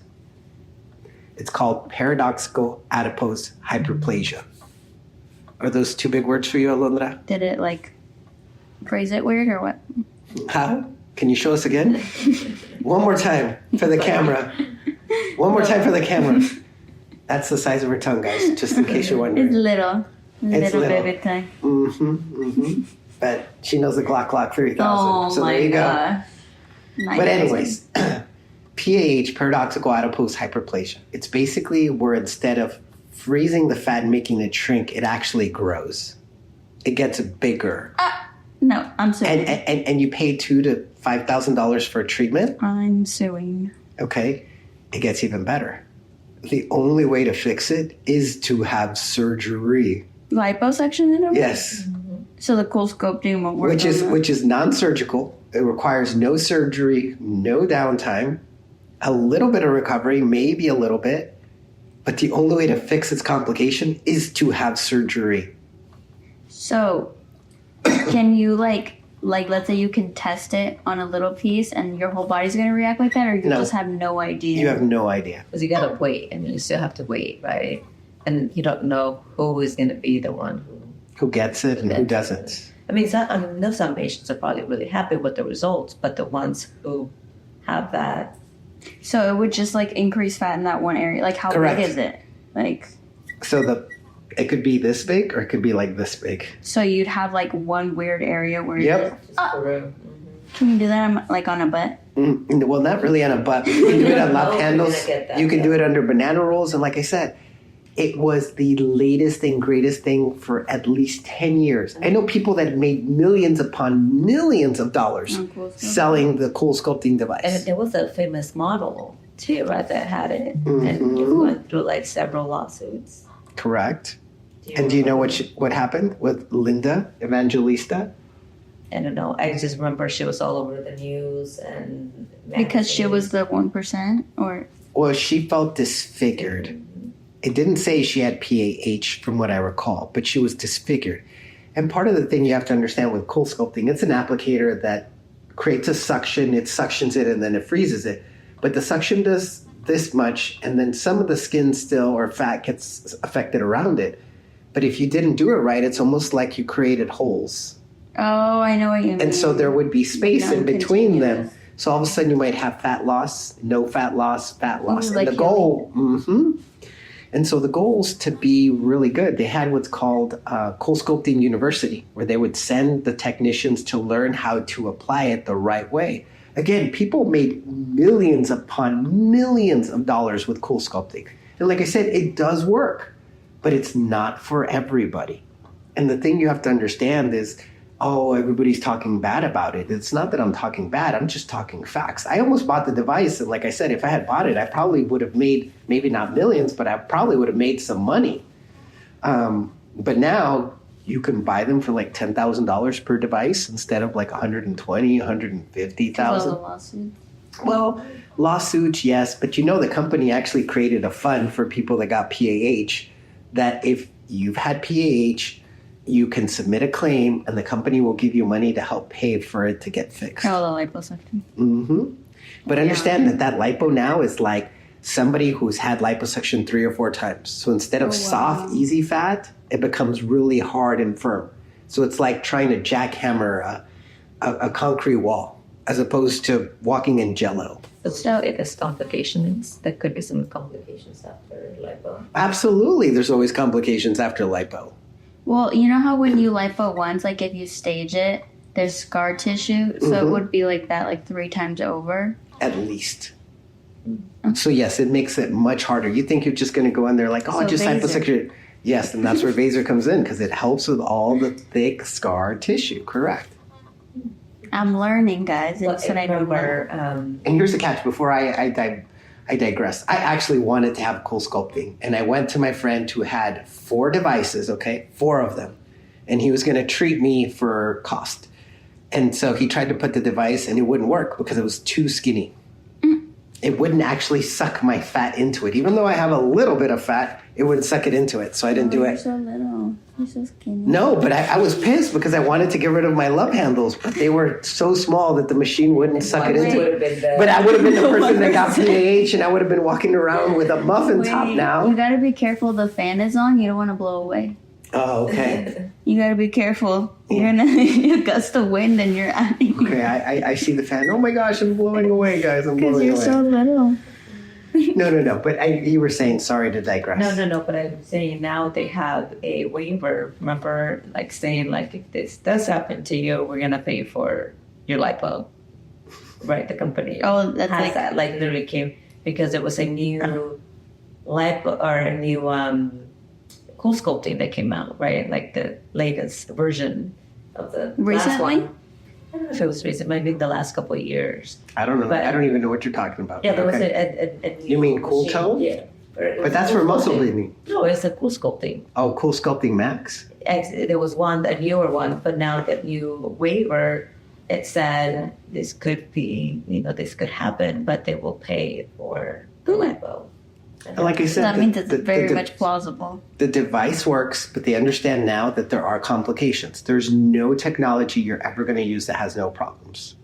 It's called paradoxical adipose hyperplasia. Are those 2 big words for you, Alondra? Did it like phrase it weird or what? How? Can you show us again? One more time for the camera. One more time for the camera. That's the size of her tongue, guys, just in case you're wondering. It's little. Little baby tongue. But she knows the Glock 3000. Oh, so my there you go. God. But anyways, PAH, paradoxical adipose hyperplasia. It's basically where instead of freezing the fat and making it shrink, it actually grows. It gets bigger. No, I'm suing. And you pay $2,000 to $5,000 for a treatment? I'm suing. Okay. It gets even better. The only way to fix it is to have surgery. Liposuction in it? Yes. So the cool sculpting won't work. Which is non-surgical. It requires no surgery, no downtime, a little bit of recovery, maybe a little bit. But the only way to fix its complication is to have surgery. So can you like let's say you can test it on a little piece and your whole body's going to react like that, or you just have no idea? You have no idea. Because you gotta wait, and you still have to wait, right? And you don't know who is gonna be the one Who gets it and who doesn't. I know some patients are probably really happy with the results, but the ones who have that. So it would just like increase fat in that one area. Like how Correct. big is it? Like So it could be this big or it could be like this big. so you'd have like one weird area where Yep. Can you do that on a butt? Well, not really on a butt. You can do it on lap handles. You can do it under banana rolls. And like I said, it was the latest and greatest thing for at least 10 years. I know people that have made millions upon millions of dollars selling the cool sculpting device. And there was a famous model too, right, that had it. And it went through like several lawsuits. Correct. And do you know what happened with Linda Evangelista? I don't know. I just remember she was all over the news and Because she was the 1%, or Well, she felt disfigured. It didn't say she had PAH from what I recall, but she was disfigured. And part of the thing you have to understand with cool sculpting, it's an applicator that creates a suction, it suctions it, and then it freezes it. But the suction does this much, and then some of the skin still or fat gets affected around it. But if you didn't do it right, it's almost like you created holes. oh, I know what you mean. And so there would be space in between them. Non-continuous. So all of a sudden you might have fat loss, no fat loss, fat loss. like And the goal, And so the goals to be really good, they had what's called Cool Sculpting University, where they would send the technicians to learn how to apply it the right way. Again, people made millions upon millions of dollars with cool sculpting. And like I said, it does work, but it's not for everybody. And the thing you have to understand is, oh, everybody's talking bad about it. It's not that I'm talking bad. I'm just talking facts. I almost bought the device. And like I said, if I had bought it, I probably would have made, maybe not millions, but I probably would have made some money. But now you can buy them for like $10,000 per device instead of like $120,000, $150,000. Lawsuits. Well, lawsuits, yes. But you know, the company actually created a fund for people that got PAH, that if you've had PAH, you can submit a claim and the company will give you money to help pay for it to get fixed. Oh, the liposuction. But understand that lipo now is like somebody who's had liposuction 3 or 4 times. So instead of soft, easy fat, it becomes really hard and firm. So it's like trying to jackhammer a concrete wall as opposed to walking in Jell-O. But still, it has complications. There could be some complications after lipo. Absolutely, there's always complications after lipo. Well, you know how when you lipo once, like if you stage it, there's scar tissue, so it would be like that like 3 times over. At least. So yes, it makes it much harder. You think you're just going to go in there like, oh, So just laser. liposuction. Yes, and that's where Vaser comes in because it helps with all the thick scar tissue. Correct. I'm learning, guys. Well, It's what I remember, And here's the catch. Before I digress. I actually wanted to have cool sculpting, and I went to my friend who had 4 devices. Okay, 4 of them, and he was going to treat me for cost. And so he tried to put the device, and it wouldn't work because it was too skinny. It wouldn't actually suck my fat into it. Even though I have a little bit of fat, it wouldn't suck it into it. So I didn't do You're it. so little. You're so skinny. No, but I was pissed because I wanted to get rid of my love handles, but they were so small that the machine wouldn't suck it into it. But I would have been the person that got PAH, and I would have been walking around with a muffin top now. You gotta be careful. The fan is on. You don't want to blow away. Oh, okay. You gotta be careful. You're gonna a gust of wind and you're out of here. Okay, I see the fan. Oh my gosh, I'm blowing away, guys. I'm Because blowing you're away. so little. No. But you were saying, sorry to digress. No. But I'm saying now they have a waiver. Remember, like saying, like if this does happen to you, we're gonna pay for your lipo. Right, the company. Oh, that's has like that. Like literally came because it was a new lipo or a new cool sculpting that came out. Right, like the latest version of the last Recently? one. I don't know if it was recent, maybe the last couple of years. I don't know. But- I don't even know what you're talking about. Yeah, there was Okay. a new You mean cool machine. tone? Yeah. But that's for muscle bleeding. No, it's a cool sculpting. Oh, Cool Sculpting Max? There was one, a newer one, but now that new waiver, it said this could be, this could happen, but they will pay for the lipo. And like I so said, that means it's very the- much plausible. the device works, but they understand now that there are complications. There's no technology you're ever going to use that has no problems.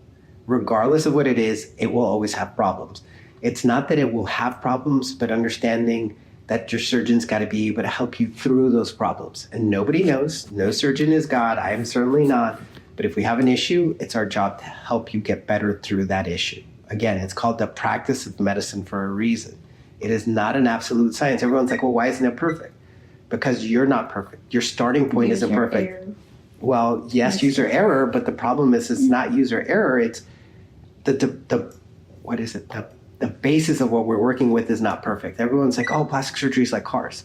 Regardless of what it is, it will always have problems. It's not that it will have problems, but understanding that your surgeon's got to be able to help you through those problems. And nobody knows. No surgeon is God. I am certainly not. But if we have an issue, it's our job to help you get better through that issue. Again, it's called the practice of medicine for a reason. It is not an absolute science. Everyone's like, well, why isn't it perfect? Because you're not perfect. Your starting point isn't User perfect. error. Well, yes, user error, but the problem is it's not user error. It's the what is it? The basis of what we're working with is not perfect. Everyone's like, oh, plastic surgery is like cars.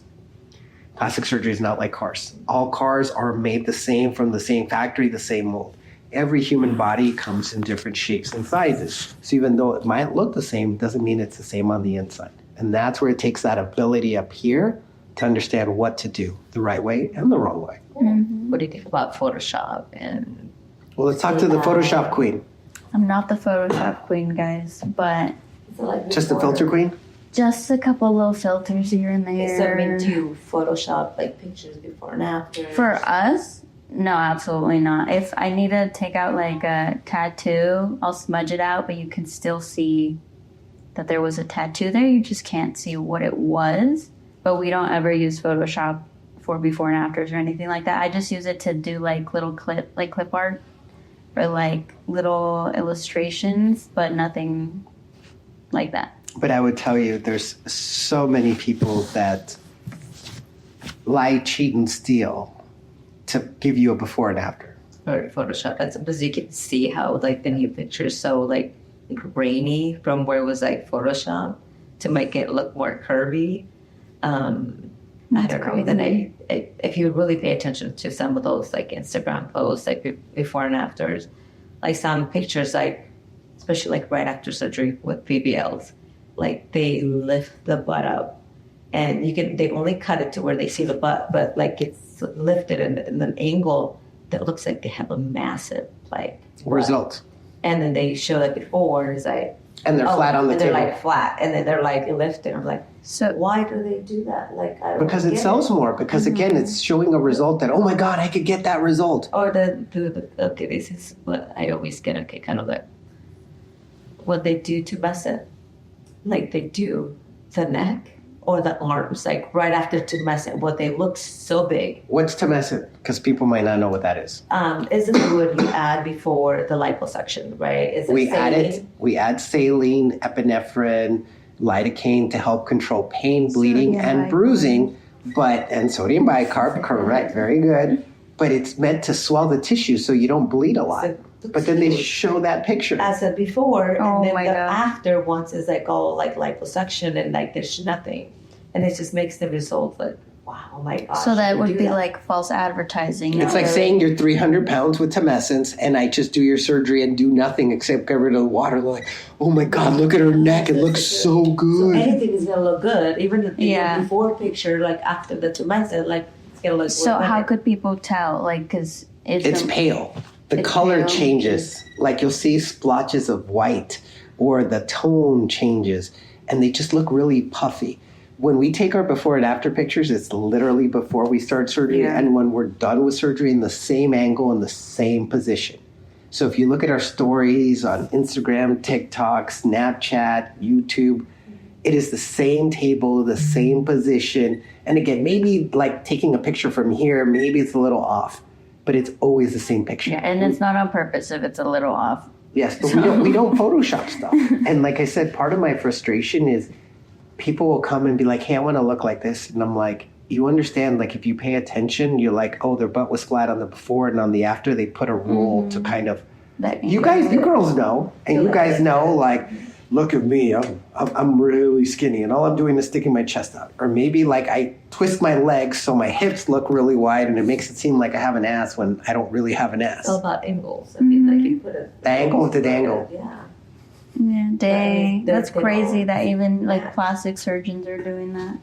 Plastic surgery is not like cars. All cars are made the same from the same factory, the same mold. Every human body comes in different shapes and sizes. So even though it might look the same, doesn't mean it's the same on the inside. And that's where it takes that ability up here to understand what to do the right way and the wrong way. What do you think about Photoshop? And Well, let's talk to the Photoshop queen. I'm not the Photoshop queen, guys, but Just the filter queen? just a couple little filters here and Is that meant there. to Photoshop like pictures before and after? For us, no, absolutely not. If I need to take out like a tattoo, I'll smudge it out, but you can still see that there was a tattoo there. You just can't see what it was. But we don't ever use Photoshop for before and afters or anything like that. I just use it to do like little clip art or like little illustrations, but nothing like that. But I would tell you, there's so many people that lie, cheat, and steal to give you a before and after. Or Photoshop. That's because you can see how like the new picture's so like grainy from where it was like Photoshop to make it look more curvy. I don't know. Then if you really pay attention to some of those like Instagram posts, like before and afters, like some pictures, like especially like right after surgery with BBLs, like they lift the butt up, and they only cut it to where they see the butt, but like it's lifted in an angle that looks like they have a massive like butt. Result. And then they show that before is like, And they're flat on the and table. they're like flat, and then they're like lifted. I'm like, So why do they do that? Like, I don't Because it get sells more. Because again, it's showing a result that, oh my God, I could get that result. Or okay, this is what I always get. Okay, kind of like what they do to Bassett, like they do the neck or the arms, like right after tumescent, what they look so big. What's tumescent? Because people might not know what that is. Is the fluid you add before the liposuction, right? Is it We add saline, epinephrine, lidocaine to help control pain, bleeding, Sodium and bicarb. bruising. And sodium bicarb, correct, very good. But it's meant to swell the tissue so you don't bleed a lot. But then they show that picture. as a before, Oh and then my the God. after once is like all like liposuction and like there's nothing, and it just makes the result look wow, oh my gosh. So that you would do be like false advertising. It's like saying you're 300 pounds with tumescence, and I just do your surgery and do nothing except get rid of the water. They're like, oh my God, look at her neck. It looks so So good. anything is gonna look good, even the Yeah. before picture, like after the 2 months, like it's gonna look. So way how better. could people tell? Like, because It's pale. The It's color pale. changes. Like you'll see splotches of white, or the tone changes, and they just look really puffy. When we take our before and after pictures, it's literally before we start surgery, Yeah. and when we're done with surgery, in the same angle, in the same position. So if you look at our stories on Instagram, TikTok, Snapchat, YouTube, it is the same table, the same position. And again, maybe like taking a picture from here, maybe it's a little off, but it's always the same picture. Yeah, and it's not on purpose if it's a little off. Yes, but we don't Photoshop stuff. And like I said, part of my frustration is people will come and be like, hey, I want to look like this. And I'm like, you understand, like if you pay attention, you're like, oh, their butt was flat on the before, and on the after, they put a rule to kind of, you girls know, and you guys know, like, look at me, I'm really skinny, and all I'm doing is sticking my chest out. Or maybe like I twist my legs so my hips look really wide, and it makes it seem like I have an ass when I don't really have an ass. It's all about angles. I mean, like you put The angle to dangle. Yeah. Yeah, dang. They're That's crazy all- that even like Yeah. plastic surgeons are doing that.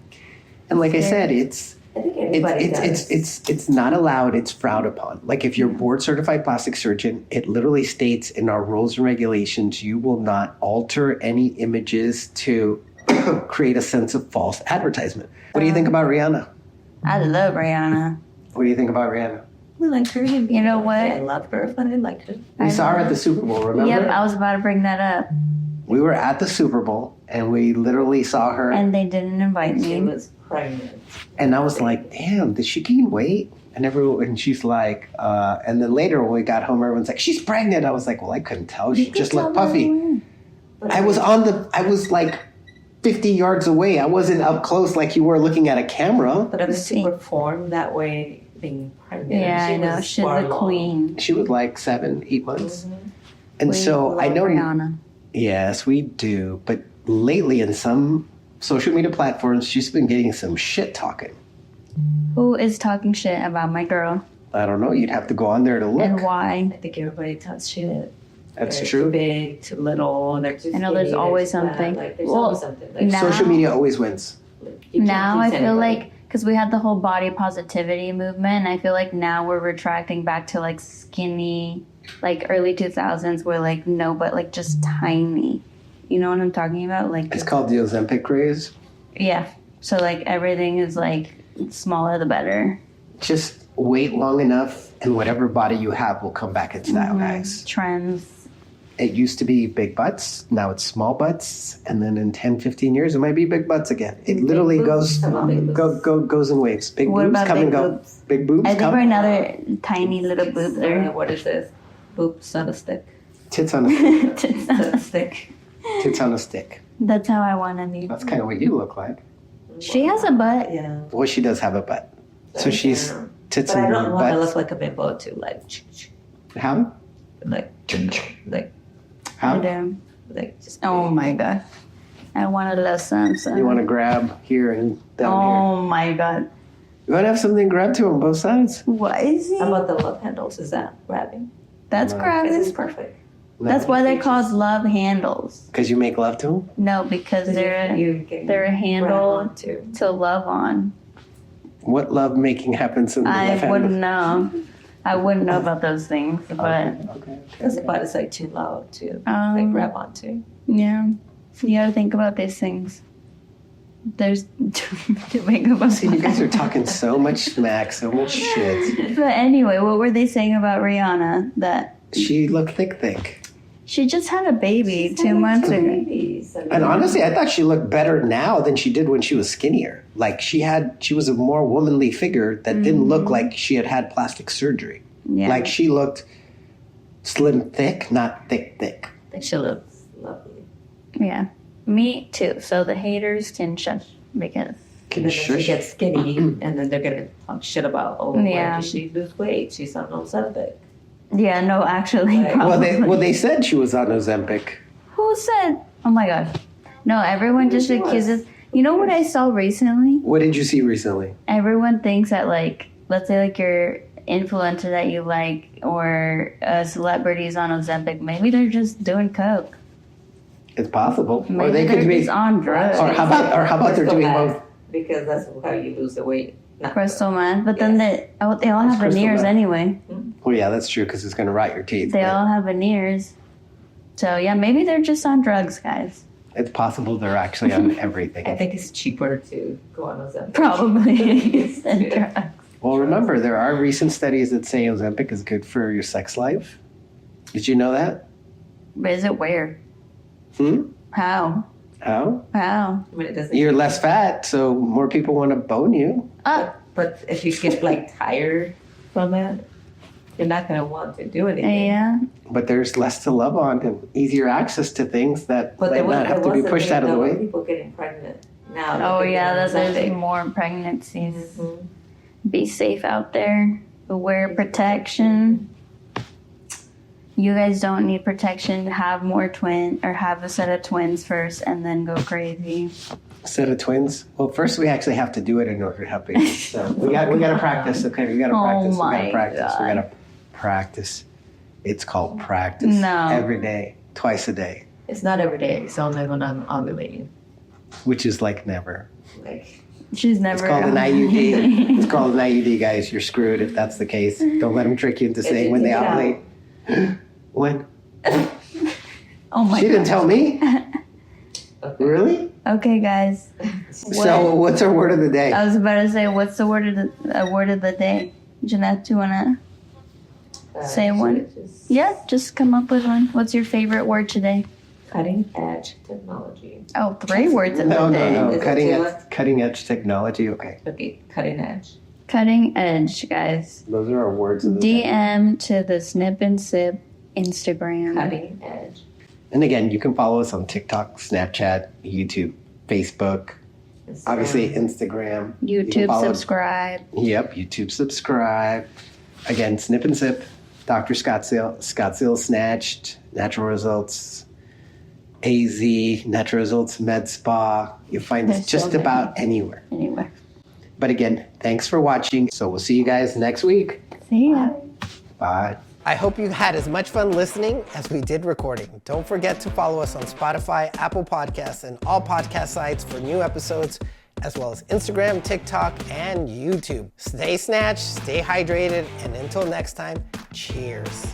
And like I said, it's I think everybody does. it's not allowed. It's frowned upon. Like if you're board certified plastic surgeon, it literally states in our rules and regulations, you will not alter any images to create a sense of false advertisement. What do you think about Rihanna? I love Rihanna. What do you think about Rihanna? We like her. You know what? I love her, but I like her. We saw her at the Super Bowl. Remember? Yep, I was about to bring that up. We were at the Super Bowl and we literally saw her, And they didn't invite She me. was pregnant. and I was like, "Damn, did she gain weight?" And she's like, and then later when we got home, everyone's like, "She's pregnant." I was like, "Well, I couldn't tell. She just looked puffy." I was like 50 yards away. I wasn't up close like you were looking at a camera. But I mean, to perform that way, being pregnant. Yeah, she I know. was She's far the along. queen. She was like 7-8 months. And We so I love know, Rihanna. yes, we do. But lately in some social media platforms, she's been getting some shit talking. Who is talking shit about my girl? I don't know. You'd have to go on there to look. And why? I think everybody talks shit. That's They're true. Too big, too little. They're too I know there's skinny, always they're too fat. something. Like, there's Well, always something. Like, now- Social media always wins. you can't Now I please feel anybody. like, because we had the whole body positivity movement, I feel like now we're retracting back to like skinny, like early 2000s, where like no, but like just tiny. You know what I'm talking about? Like, It's called the Ozempic craze. yeah. So like everything is like smaller the better. Just wait long enough, and whatever body you have will come back in style, guys. Trends. It used to be big butts. Now it's small butts. And then in 10, 15 years, it might be big butts again. It literally boobs. goes goes in waves. Big What boobs about come big and go. boobs? Big boobs I think come. right now they're tiny little boobs. What is this? Boobs on a stick. Tits on a Tits on a stick. tits on a stick. That's how I want to be. That's kind of what you look like. She has a butt. Yeah. Well, she does have a butt. So she's Yeah. tits But I and don't want to butt. look like a bimbo too. How? Like, How? I do. like just. Oh my god. I want to love some. You want to grab here and down Oh my god. here. You want to have something grab to on both sides? What is How it? about the love handles? Is that grabbing? That's This grabbing. is perfect. That's why they're called love handles. Because you make love to them? No, because they're You can they're a grab handle onto. to love on. What love making happens in the I left wouldn't hand? know. I wouldn't know about those things, but Okay. Because the butt is like too low to like Um, grab onto. yeah, you gotta think about these things. There's to make about. See, you guys are talking so much smack, so much shit. But anyway, what were they saying about Rihanna? That She looked thick. she just had a baby 2 months ago. Babies. I mean, And honestly, I thought she looked better now than she did when she was skinnier. Like she was a more womanly figure that didn't look like she had plastic surgery. Yeah. Like she looked slim thick, not thick. I think she looks lovely. Yeah, me too. So the haters can shush because Can And then shush. she gets skinny, and then they're gonna talk shit about, oh, Yeah. why did she lose weight? She's on Ozempic. yeah, no, actually, Right. probably. Well, they said she was on Ozempic. Who said? Oh my god. No, everyone just She was. accuses. You know what I saw recently? What did you see recently? Everyone thinks that, like, let's say, like, your influencer that you like or celebrities on Ozempic, maybe they're just doing coke. It's possible. Maybe Or they they're could be. just on drugs. Or how about they're doing both? Because that's how you lose the weight. Not Crystal meth, but then they all have crystal veneers meth. anyway. Well, yeah, that's true because it's going to rot your teeth. They but all have veneers. So yeah, maybe they're just on drugs, guys. it's possible they're actually on everything. I think it's cheaper to go on Ozempic. Probably than drugs. Well, remember, there are recent studies that say Ozempic is good for your sex life. Did you know that? But is it where? How? How? How? I mean, it doesn't. You're less fat, so more people want to bone you. But if you get like tired from it, you're not going to want to do anything. Yeah. But there's less to love on and easier access to things that But might not have to be pushed out of the way. People getting pregnant now. Oh yeah, that's there's more pregnancies. Mm-hmm. Be safe out there. Wear protection. You guys don't need protection. Have more have a set of twins first, and then go crazy. Set of twins. Well, first we actually have to do it in order to have babies. So we got to practice. Okay, we got to practice. Oh We got my to practice. God. We got to practice. It's called practice. No. Every day, twice a day, It's not every day. It's only when I'm ovulating. which is like never. Like, She's It's never. called an IUD. It's called an IUD, guys. You're screwed if that's the case. Don't let them trick you into saying when they take it out. ovulate. When? Oh my She didn't tell me. okay. Really? Okay, guys. So what's our word of the day? I was about to say, what's the word of the day? Jeanette, do you wanna? Say one. Yeah, just come up with one. What's your favorite word today? Cutting edge technology. Oh, 3 words of No, the day. no. Is it Cutting too edge, cutting edge technology. Okay. Okay, cutting edge. Cutting edge, guys. Those are our words of the day. DM to the Snip and Sip Instagram. Cutting edge. And again, you can follow us on TikTok, Snapchat, YouTube, Facebook, obviously Instagram. You can YouTube, follow- subscribe. Yep, YouTube subscribe. Again, Snip and Sip, Dr. Scottsdale Snatched, Natural Results, AZ, Natural Results Med Spa. You'll find us There's just so about anywhere. Anyway, But again, thanks for watching. So we'll see you guys next week. see ya. Bye. I hope you had as much fun listening as we did recording. Don't forget to follow us on Spotify, Apple Podcasts, and all podcast sites for new episodes, as well as Instagram, TikTok, and YouTube. Stay snatched, stay hydrated, and until next time, cheers.